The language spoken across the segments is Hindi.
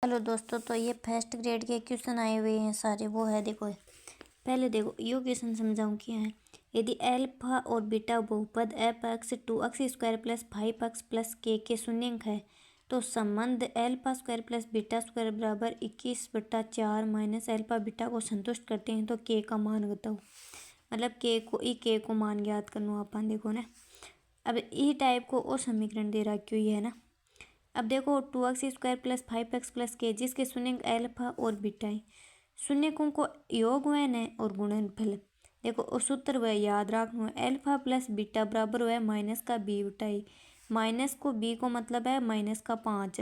हेलो दोस्तों, तो ये फर्स्ट ग्रेड के क्वेश्चन आए हुए हैं सारे। वो है, देखो पहले देखो यो क्वेश्चन समझाऊँ क्या है। यदि अल्फा और बीटा बहुपद F x 2x square plus 5x plus के शून्यंक है तो संबंध alpha square plus beta square बराबर 21/4 माइनस अल्फा बीटा को संतुष्ट करते हैं तो के का मान बताओ। मतलब के को मान ज्ञात करना अपन। देखो ना, अब ई टाइप को और समीकरण दे रहा क्यों, ये है ना। अब देखो 2x square plus 5x plus के जिसके शून्यंक अल्फा और बीटा है, शून्यकों को योग हुआ न और गुणनफल। देखो उस सूत्र वह याद रखना, अल्फा प्लस बीटा बराबर हुआ माइनस का बी बटा ए। माइनस को बी को मतलब है माइनस का 5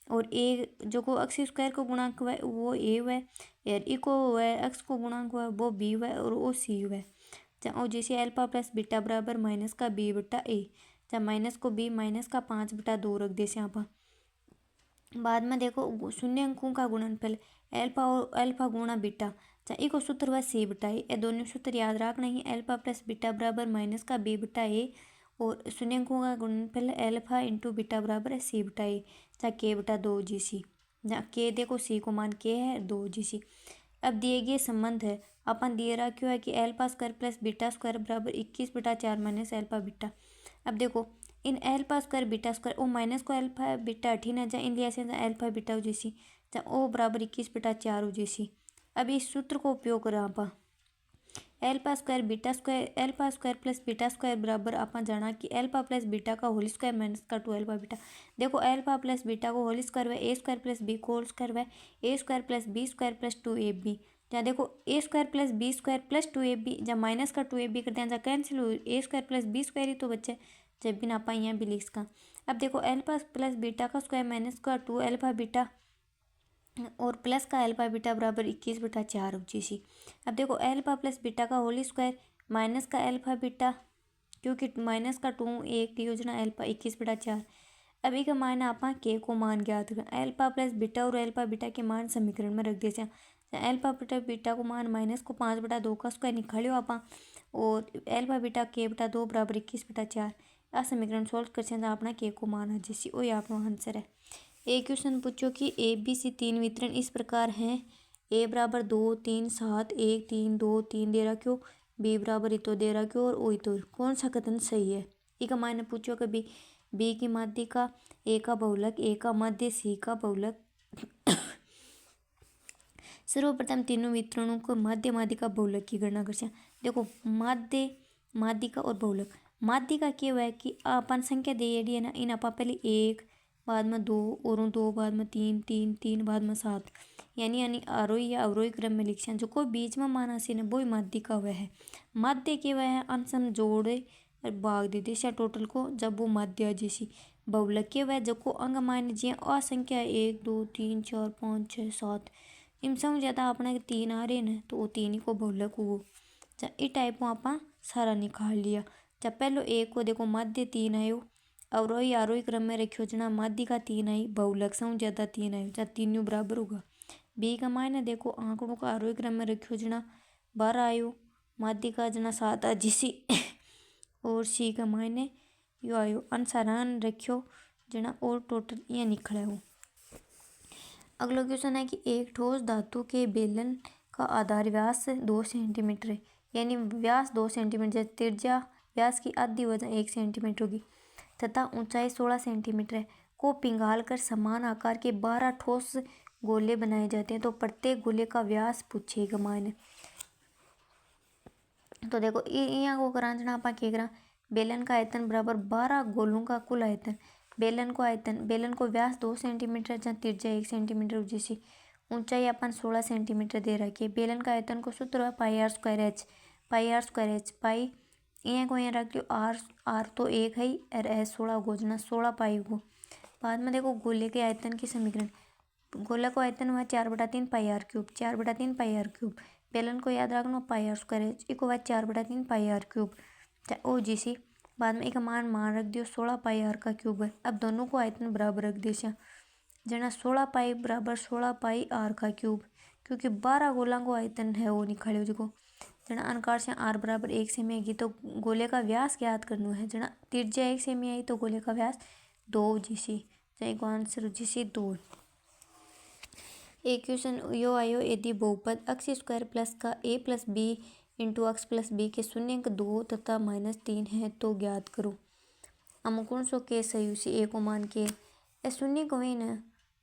और ए जो को एक्स स्क्वायर को गुणांक हुआ वो ए हुआ यार, ई को हुआ एक्स को गुणांक हुआ वो बी हुआ और वो सी हुआ। और जैसे अल्फा प्लस बीटा बराबर माइनस का बी बटा ए, जब माइनस को बी माइनस का 5/2 रख दे यहाँ पर। बाद में देखो शून्य अंकों का गुणनफल अल्फा गुणा बीटा, चाहे एक सूत्र हुआ सी बटा ए। ये दोनों सूत्र याद रखना ही, अल्फा प्लस बीटा बराबर माइनस का बी बटा ए और शून्य अंकों का गुणनफल अल्फा इंटू बीटा बराबर है सी बटा ए, चाहे के बटा 2 जी सी। जहाँ के देखो सी को मान के है 2 जी सी। अब दिए गए संबंध है अपन दिए रहा क्यों है कि alpha square plus beta square बराबर 21/4 माइनस अल्फा बीटा। अब देखो इन अल्फा स्क्वायर बीटा स्क्वायर ओ माइनस को अल्फा बीटा अठी ना जा इन लिया से अल्फा बीटा हो जैसी जा ओ बराबर 21/4 हो जैसी। अब इस सूत्र को उपयोग करा आप alpha square plus beta square बराबर आप जाना कि अल्फा प्लस बीटा का होल स्क्वायर माइनस का 2 अल्फा बीटा। देखो अल्फा प्लस बीटा को होल स्क्वायर है ए स्क्वायर प्लस बी को होल स्क्वायर है A square plus B square plus 2ab। जहाँ देखो A square plus B square plus 2ab, जहाँ माइनस का 2ab करते हैं जहाँ कैंसिल हो ए स्क्वायर प्लस बी स्क्वायर ही तो बच्चे, जब भी ना पाए यहाँ भी लिख सका। अब देखो अल्फा प्लस बीटा का स्क्वायर माइनस का 2 अल्फा बीटा और प्लस का अल्फा बीटा बराबर 21/4 हो जी। अब देखो अल्फा प्लस बीटा का होल स्क्वायर माइनस का अल्फा बीटा, क्योंकि माइनस का 2 एक योजना अल्फा 21/4। अब एक मान आप के को मान ज्ञात कर अल्फा प्लस बीटा और अल्फा बीटा के मान समीकरण में रख दे। अल्फा बीटा को मान माइनस को 5/2 का स्क्वायर निकालो आप और अल्फा बीटा के बटा 2 बराबर 21/4। आ समीकरण सोल्व कर अपना के को मान आ जैसी वही आपका आंसर है। एक क्वेश्चन पूछो कि ए बी सी 3 वितरण इस प्रकार हैं। ए बराबर 2 3 7 1 3 2 3 दे रहा क्यों, बी बराबर इतो दे रहा क्यों और ओ इतो, कौन सा कथन सही है। एक मायने पूछो कि बी की माध्यिका, ए का बहुलक, ए का मध्य, सी का बहुलक। सर्वप्रथम तीनों वितरणों को माध्य माध्यिका बहुलक की गणना कर। देखो माध्य माध्यिका और बहुलक, माध्यिका क्या हुआ है कि अपन संख्या दे दी है ना, इन अपन पहले 1 बाद में 2 और 2 बाद में 3 3 3 बाद में 7 यानी आरोही या अवरोही क्रम में लिख जो कोई बीच में माना से वो माध्यिका हुआ है। माध्य के वह है अंशन जोड़े और भाग दे दिशा टोटल को जब वो माध्य जैसी। बहुलक के वह जो को अंग मान जी असंख्या 1 2 3 4 5 6 7 इन सब ज़्यादा अपने 3 आ रहे हैं तो वो 3 ही को बहुलक हो। इस टाइप में आप सारा निकाल लिया। जब पहले एक को देखो माध्य 3 आयो, अवरोही आरोही क्रम में रखियो जना माध्यिका 3 आई, बहुलक से ज़्यादा 3 आयो, जब तीनों बराबर होगा। बी का मायने देखो आंकड़ों का आरोही क्रम में रखियो जना 12 आयो, माध्यिका जना 7 आ जिसी और सी का मायने यो आयो अनुसारान रखियो जना और टोटल ये निकला हो। अगला क्वेश्चन है कि एक ठोस धातु के बेलन का आधार व्यास 2 सेंटीमीटर है, यानी व्यास 2 सेंटीमीटर, त्रिज्या व्यास की आधी वजन 1 सेंटीमीटर होगी तथा ऊंचाई 16 सेंटीमीटर है, को पिघाल कर समान आकार के 12 ठोस गोले बनाए जाते हैं तो प्रत्येक गोले का व्यास पूछेगा मायने। तो देखो यहाँ को कराना आप क्या करा, बेलन का आयतन बराबर 12 गोलों का कुल आयतन, बेलन को व्यास 2 सेंटीमीटर जहाँ त्रिज्या 1 सेंटीमीटर जैसी, ऊंचाई अपन 16 सेंटीमीटर दे रखी है। बेलन का आयतन को सूत्र है पाई आर स्क्वायर एच पाई यहाँ को यहाँ रख लो आर तो 1 है और एच 16 गोजना 16 पाई को। बाद में देखो गोले के आयतन की समीकरण, गोला को आयतन हुआ 4/3 pi R cube, 4/3 pi R cube. बेलन को याद रखना पाई आर स्क्वायर एच, एक हुआ 4/3 पाई आर क्यूब ओ जी सी। बाद में एक मान रख दियो 16 पाई आर का क्यूब है। अब दोनों को आयतन बराबर रख दिया जना 16 पाई बराबर 16 पाई आर का क्यूब, क्योंकि 12 गोला को आयतन है वो निकालो जो जना अनुकार से आर बराबर 1 सेमी आएगी तो गोले का व्यास ज्ञात करना है। जना त्रिज्या 1 सेमी आई तो गोले का व्यास 2 जी सी, आंसर जी सी 2। एक क्वेश्चन यो आयो यदि बहुपद एक्स स्क्वायर प्लस का A plus B into X plus B के शून्य 2 तथा -3 है तो ज्ञात करो। हम कौन सो केस है उसी ए को मान के ए शून्य को ही ना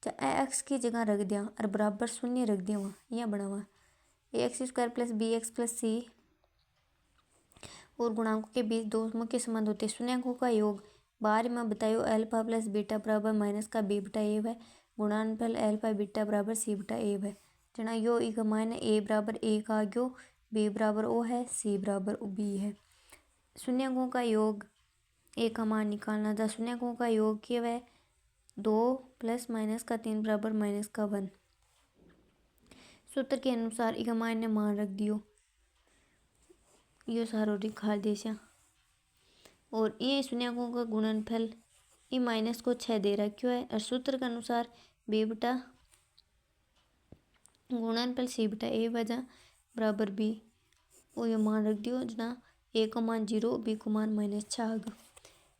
ए एक्स की जगह रख दिया और बराबर शून्य रख दिया वहाँ यहाँ बना हुआ A X square plus B X plus C और गुणांकों के बीच दो मुख्य संबंध होते हैं। शून्यकों का योग बाहर में बतायो अल्फा प्लस बीटा बराबर माइनस का बी बटा ए है गुणानफल अल्फा बीटा बराबर सी बटा ए है जना यो एक मायने ए बराबर ए का गयो बी बराबर ओ है सी बराबर बी है। शून्यकों का योग ए का मान निकालना था। शून्यकों का योग क्या है 2 प्लस माइनस का 3 बराबर माइनस का 1। सूत्र के अनुसार एक मायने मान रख दियो यो सारो दिखा दे और ये शून्यकों का गुणनफल ये माइनस को 6 दे रखो है और सूत्र के अनुसार बी बटा गुणनफल सी बटा ए वजह बराबर बी वो ये मान रख दियो जना ए को मान 0 बी को मान -6 आ गया।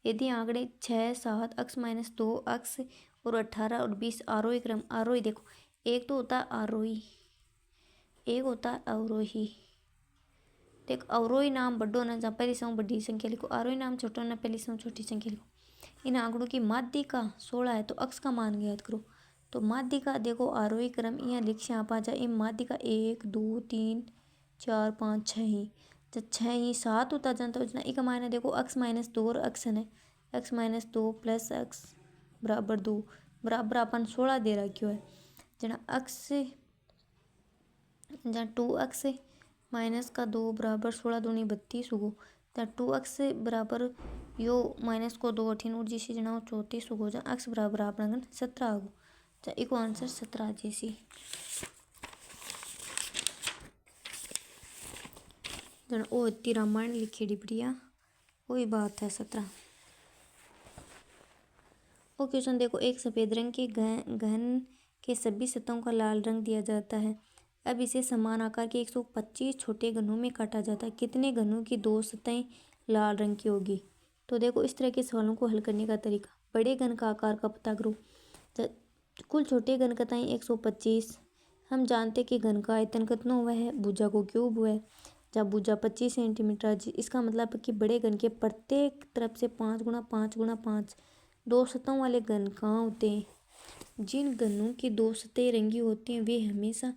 यदि आंकड़े 6 7 x -2 x और 18 और 20 आरोही क्रम आरोही देखो एक तो होता है आरोही एक होता है अवरोही। देख अवरोही नाम बड़ो ना जहाँ पहली संग बड़ी संख्या लिखो आरोही नाम छोटो ना पहली संग छोटी संख्या लिखो। इन आंकड़ों की माध्यिका 16 है तो अक्ष का मान ज्ञात करो। तो माध्यिका देखो आरोही क्रम यहाँ लिख से आप आ जाए इन माध्यिका 1 2 3 4 5 6 ही जब 6 ही 7 होता जाता है एक मायने देखो x -2 और x है x -2 प्लस x बराबर 2 बराबर अपन 16 दे रखियो है जना x जहाँ 2x माइनस का 2 बराबर 16 दूनी 32 होगो जहाँ 2x बराबर यो माइनस को 2 18 और जिसी जना 34 होगो जहाँ x बराबर अपना 17 होगो जहाँ इको आंसर 17 जैसी जन ओ इतनी रामायण लिखेड़ी बढ़िया वही बात है 17। वो क्वेश्चन देखो एक सफ़ेद रंग के घन के सभी सतहों का लाल रंग दिया जाता है। अब इसे समान आकार के 125 छोटे घनों में काटा जाता है कितने घनों की 2 सतहें लाल रंग की होगी। तो देखो इस तरह के सवालों को हल करने का तरीका बड़े घन का आकार का पता करो कुल छोटे घन कताएँ 125 हम जानते कि घन का आयतन कितना हुआ है भुजा को क्यूब हुआ है जब भुजा 25 सेंटीमीटर इसका मतलब है कि बड़े घन के प्रत्येक तरफ से 5 गुणा 5 गुणा 5 2 सतहों वाले घन कहाँ होते हैं। जिन घनों की 2 सतहें रंगी होती हैं वे हमेशा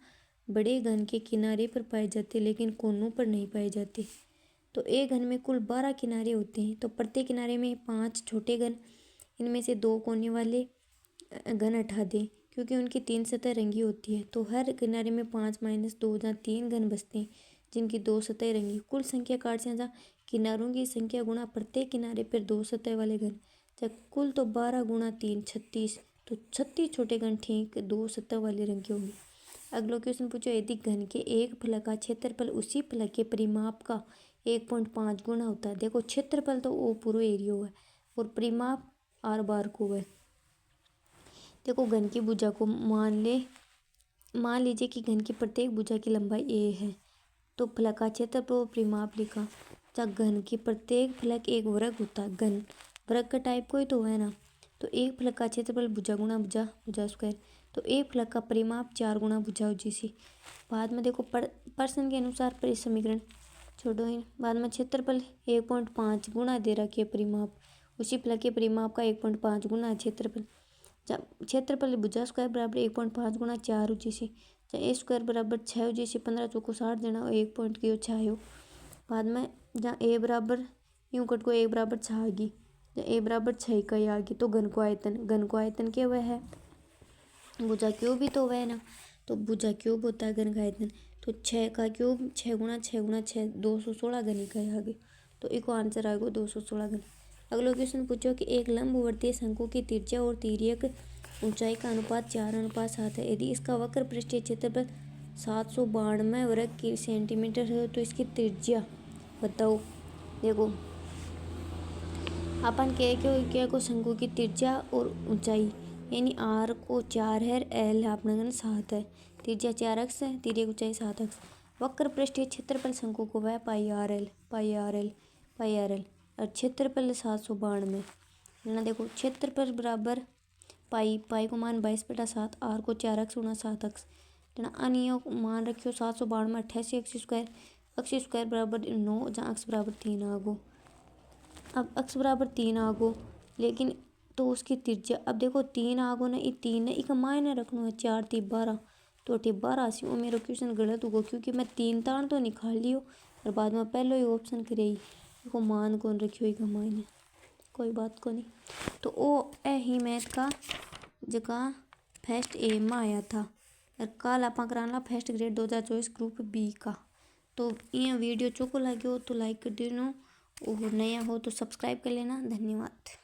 बड़े घन के किनारे पर पाए जाते लेकिन कोनों पर नहीं पाए जाते। तो एक घन में कुल 12 किनारे होते हैं तो प्रत्येक किनारे में 5 छोटे घन इनमें से 2 कोने वाले घन हटा दें क्योंकि उनकी 3 सतह रंगी होती है तो हर किनारे में 5 - 2 जहाँ 3 घन बचते हैं जिनकी 2 सतह रंगी कुल संख्या काट से जहाँ किनारों की संख्या गुणा प्रत्येक किनारे पर 2 सतह वाले घन जब कुल तो 12 गुणा 3 36 तो 36 छोटे घन ठीक 2 सतह वाले रंग के होंगे। अगला क्वेश्चन पूछो यदि घन के एक फलक का क्षेत्रफल उसी फलक के परिमाप का 1.5 गुना होता है। देखो क्षेत्रफल तो वो पूरा एरिया है और परिमाप आर बार को है। देखो घन की भुजा को मान लीजिए कि घन की प्रत्येक भुजा की लंबाई a है तो फलक का क्षेत्रफल और परिमाप लिखा जब घन की प्रत्येक फलक एक वर्ग होता है घन वर्ग का टाइप कोई तो है ना तो एक फलक का क्षेत्रफल भुजा गुणा भुजा भुजा स्क्वायर तो एक फलक का परिमाप 4 गुणा भुजा जैसी। बाद में देखो प्रश्न के अनुसार समीकरण छोड़ो ही बाद में क्षेत्रफल 1.5 गुणा दे रखी है परिमाप उसी फलक के परिमाप का 1.5 गुणा क्षेत्रफल जब क्षेत्रफल भुजा स्क्वायर बराबर 1.5 गुणा 4 जैसी ए स्क्वायर बराबर 6 जैसे 15 चौको 60 जना 1 पॉइंट की 6 हो। बाद में जहाँ ए बराबर यूँ कट को 1 बराबर 6 आ गई ए बराबर 6 का ही आ गई तो घन को आयतन क्या वह है भुजा क्यूब भी तो वह है ना तो भुजा क्यूब होता है घन का आयतन तो 6 का क्यूब 6 गुणा 6 गुणा 6 216 घन का ही आ गई तो एक आंसर आएगा 216 घन। अगला क्वेश्चन पूछो कि एक लंबवर्तीय शंकु की त्रिज्या और तिर्यक ऊंचाई का अनुपात 4:7 है। यदि इसका वक्र पृष्ठीय क्षेत्रफल 792 वर्ग की सेंटीमीटर है तो इसकी त्रिज्या बताओ। देखो अपन क्या को शंकु की त्रिज्या और ऊंचाई यानी आर को 4 है एल अपना 7 है त्रिज्या 4x है तिर्यक ऊंचाई 7x वक्र पृष्ठीय क्षेत्रफल शंकु को वह पाई आर एल और क्षेत्रफल 792 ना देखो क्षेत्रफल बराबर पाई पाई को मान 22/7, आर को 4x×7x जना अनियो मान रखियो 792 में 88x², x² बराबर 9 जहाँ x बराबर 3 आ गो। अब x बराबर 3 आ गो, लेकिन तो उसकी त्रिज्या अब देखो 3 आ गो ना, ये 3 है इका मायने रखना है 4 3 12, तो अठे 12 सी। मेरा क्वेश्चन गलत होगा क्योंकि मैं 3 तान तो निकाल लियो और बाद में पहले ही ऑप्शन करे को मान कौन रखियो इका मायने, कोई बात को नहीं। तो ओ ए ही मैथ का जगह फर्स्ट ए में आया था और कल आप कराना फर्स्ट ग्रेड 2024 ग्रुप बी का। तो ये वीडियो चोको लगे हो तो लाइक कर देना और नया हो तो सब्सक्राइब कर लेना। धन्यवाद।